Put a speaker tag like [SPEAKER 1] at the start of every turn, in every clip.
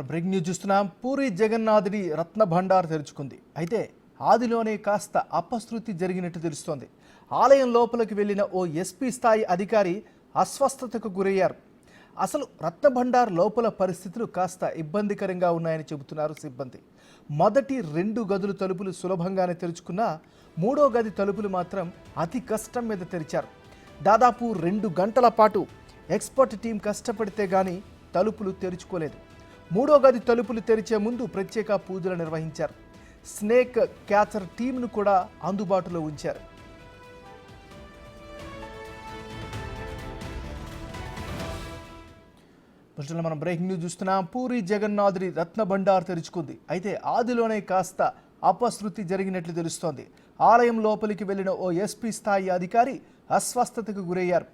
[SPEAKER 1] Breaking news చూస్తున్నాం. పూరి జగన్నాథుడి రత్న భండార్ తెరుచుకుంది. అయితే ఆదిలోనే కాస్త అపశృతి జరిగినట్టు తెలుస్తోంది. ఆలయం లోపలికి వెళ్లిన ఓ ఎస్పీ స్థాయి అధికారి అస్వస్థతకు గురయ్యారు. అసలు రత్న భండార్ లోపల పరిస్థితులు కాస్త ఇబ్బందికరంగా ఉన్నాయని చెబుతున్నారు సిబ్బంది. మొదటి 2 గదుల తలుపులు సులభంగానే తెరుచుకున్నా 3వ గది తలుపులు మాత్రం అతి కష్టం మీద తెరిచారు. దాదాపు 2 గంటల పాటు ఎక్స్పర్ట్ టీం కష్టపడితే గానీ తలుపులు తెరుచుకోలేదు. 3వ గది తలుపులు తెరిచే ముందు ప్రత్యేక పూజలు నిర్వహించారు. స్నేక్ క్యాచర్ టీంను కూడా అందుబాటులో ఉంచారు. మనం బ్రేకింగ్ న్యూస్ చూస్తున్నాం. పూరి జగన్నాథుడి రత్న భండార్ తెరుచుకుంది. అయితే ఆదిలోనే కాస్త అపశృతి జరిగినట్లు తెలుస్తోంది. ఆలయం లోపలికి వెళ్లిన ఓ ఎస్పీ స్థాయి అధికారి అస్వస్థతకు గురయ్యారు.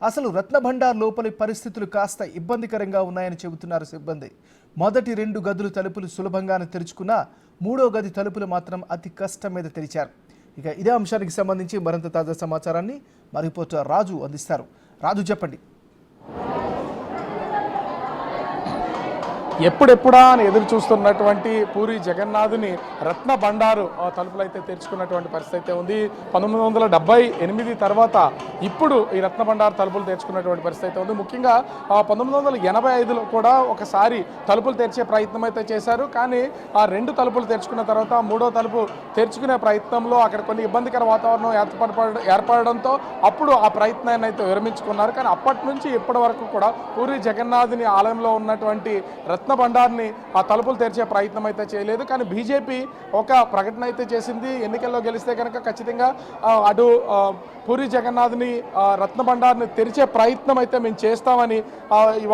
[SPEAKER 1] అసలు రత్న భండార్ లోపలి పరిస్థితులు కాస్త ఇబ్బందికరంగా ఉన్నాయని చెబుతున్నారు సిబ్బంది. మొదటి 2 గదులు తలుపులు సులభంగానే తెరుచుకున్నా 3వ గది తలుపులు మాత్రం అతి కష్టం మీద తెరిచారు. ఇక ఇదే అంశానికి సంబంధించి మరింత తాజా సమాచారాన్ని మా రిపోర్టర్ రాజు అందిస్తారు. రాజు, చెప్పండి.
[SPEAKER 2] ఎప్పుడెప్పుడా అని ఎదురు చూస్తున్నటువంటి పూరి జగన్నాథుని రత్న భండారు తలుపులు అయితే తెరుచుకున్నటువంటి పరిస్థితి అయితే ఉంది. 1978 తర్వాత ఇప్పుడు ఈ రత్న భండారు తలుపులు తెరుచుకున్నటువంటి పరిస్థితి అయితే ఉంది. ముఖ్యంగా 1985లో కూడా ఒకసారి తలుపులు తెరిచే ప్రయత్నం అయితే చేశారు. కానీ ఆ 2 తలుపులు తెరుచుకున్న తర్వాత 3వ తలుపు తెరుచుకునే ప్రయత్నంలో అక్కడ కొన్ని ఇబ్బందికర వాతావరణం ఏర్పడడంతో అప్పుడు ఆ ప్రయత్నాన్ని అయితే విరమించుకున్నారు. కానీ అప్పటి నుంచి ఇప్పటి వరకు కూడా పూరి జగన్నాథుని ఆలయంలో ఉన్నటువంటి రత్న భండార్ని ఆ తలుపులు తెరిచే ప్రయత్నం అయితే చేయలేదు. కానీ బీజేపీ ఒక ప్రకటన అయితే చేసింది. ఎన్నికల్లో గెలిస్తే కనుక ఖచ్చితంగా అటు పూరి జగన్నాథ్ని రత్న భండార్ని తెరిచే ప్రయత్నం అయితే మేము చేస్తామని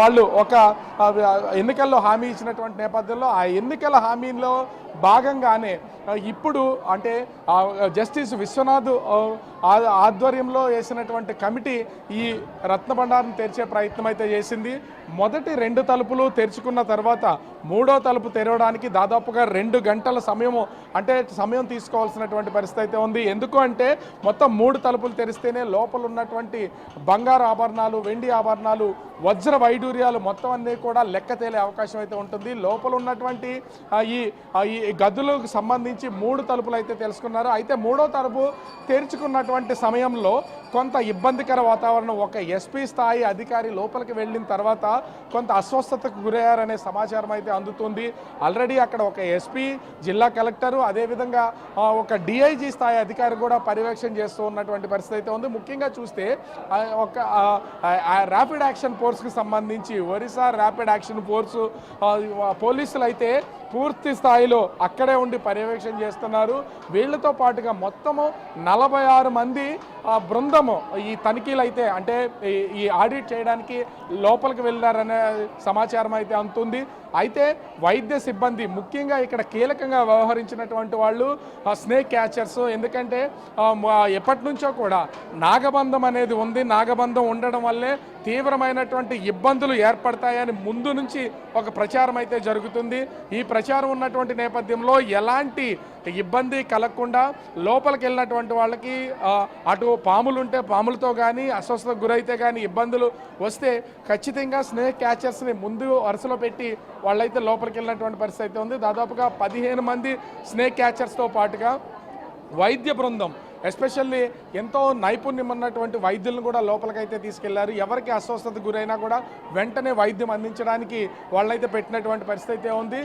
[SPEAKER 2] వాళ్ళు ఒక ఎన్నికల్లో హామీ ఇచ్చినటువంటి నేపథ్యంలో ఆ ఎన్నికల హామీలో భాగంగానే ఇప్పుడు అంటే జస్టిస్ విశ్వనాథ్ ఆధ్వర్యంలో వేసినటువంటి కమిటీ ఈ రత్న భండార్ని తెరిచే ప్రయత్నం అయితే చేసింది. మొదటి 2 తలుపులు తెరుచుకున్న తర్వాత 3వ తలుపు తెరవడానికి దాదాపుగా 2 గంటల సమయం తీసుకోవాల్సినటువంటి పరిస్థితి అయితే ఉంది. ఎందుకు అంటే మొత్తం 3 తలుపులు తెరిస్తేనే లోపల ఉన్నటువంటి బంగారు ఆభరణాలు, వెండి ఆభరణాలు, వజ్ర వైడూర్యాలు మొత్తం అన్నీ కూడా లెక్క తేలే అవకాశం అయితే ఉంటుంది. లోపల ఉన్నటువంటి ఈ గదులకు సంబంధించి 3 తలుపులు అయితే తెలుసుకున్నారు. అయితే 3వ తలుపు తెరుచుకున్నటువంటి సమయంలో కొంత ఇబ్బందికర వాతావరణం, ఒక ఎస్పీ స్థాయి అధికారి లోపలికి వెళ్ళిన తర్వాత కొంత అస్వస్థతకు గురయ్యారనే సమాచారం అయితే అందుతుంది. ఆల్రెడీ అక్కడ ఒక ఎస్పీ, జిల్లా కలెక్టరు, అదేవిధంగా ఒక డిఐజీ స్థాయి అధికారి కూడా పర్యవేక్షణ చేస్తూ ఉన్నటువంటి పరిస్థితి అయితే ఉంది. ముఖ్యంగా చూస్తే ఒక ర్యాపిడ్ యాక్షన్ ఫోర్స్కి సంబంధించి ఒరిస్సా ర్యాపిడ్ యాక్షన్ ఫోర్సు పోలీసులు అయితే పూర్తి స్థాయిలో అక్కడే ఉండి పర్యవేక్షణ చేస్తున్నారు. వీళ్లతో పాటుగా మొత్తము 46 మంది బృందము ఈ తనిఖీలు అయితే అంటే ఈ ఆడిట్ చేయడానికి లోపలికి వెళ్ళారనే సమాచారం అయితే అందుతుంది. అయితే వైద్య సిబ్బంది ముఖ్యంగా ఇక్కడ కీలకంగా వ్యవహరించినటువంటి వాళ్ళు స్నేక్ క్యాచర్స్. ఎందుకంటే ఎప్పటి నుంచో కూడా నాగబంధం అనేది ఉంది. నాగబంధం ఉండడం వల్లే తీవ్రమైనటువంటి ఇబ్బందులు ఏర్పడతాయని ముందు నుంచి ఒక ప్రచారం అయితే జరుగుతుంది. ఈ ప్రచారం ఉన్నటువంటి నేపథ్యంలో ఎలాంటి ఇబ్బంది కలగకుండా లోపలికి వెళ్ళినటువంటి వాళ్ళకి అటు పాములుంటే పాములతో కానీ అస్వస్థతకు గురైతే కానీ ఇబ్బందులు వస్తే ఖచ్చితంగా స్నేక్ క్యాచర్స్ని ముందు వరుసలో పెట్టి వాళ్ళైతే లోపలికి వెళ్ళినటువంటి పరిస్థితి అయితే ఉంది. దాదాపుగా 15 మంది స్నేక్ క్యాచర్స్తో పాటుగా వైద్య బృందం, ఎస్పెషల్లీ ఎంతో నైపుణ్యం ఉన్నటువంటి వైద్యులను కూడా లోపలికైతే తీసుకెళ్లారు. ఎవరికి అస్వస్థతకు గురైనా కూడా వెంటనే వైద్యం అందించడానికి వాళ్ళైతే పెట్టినటువంటి పరిస్థితి అయితే ఉంది.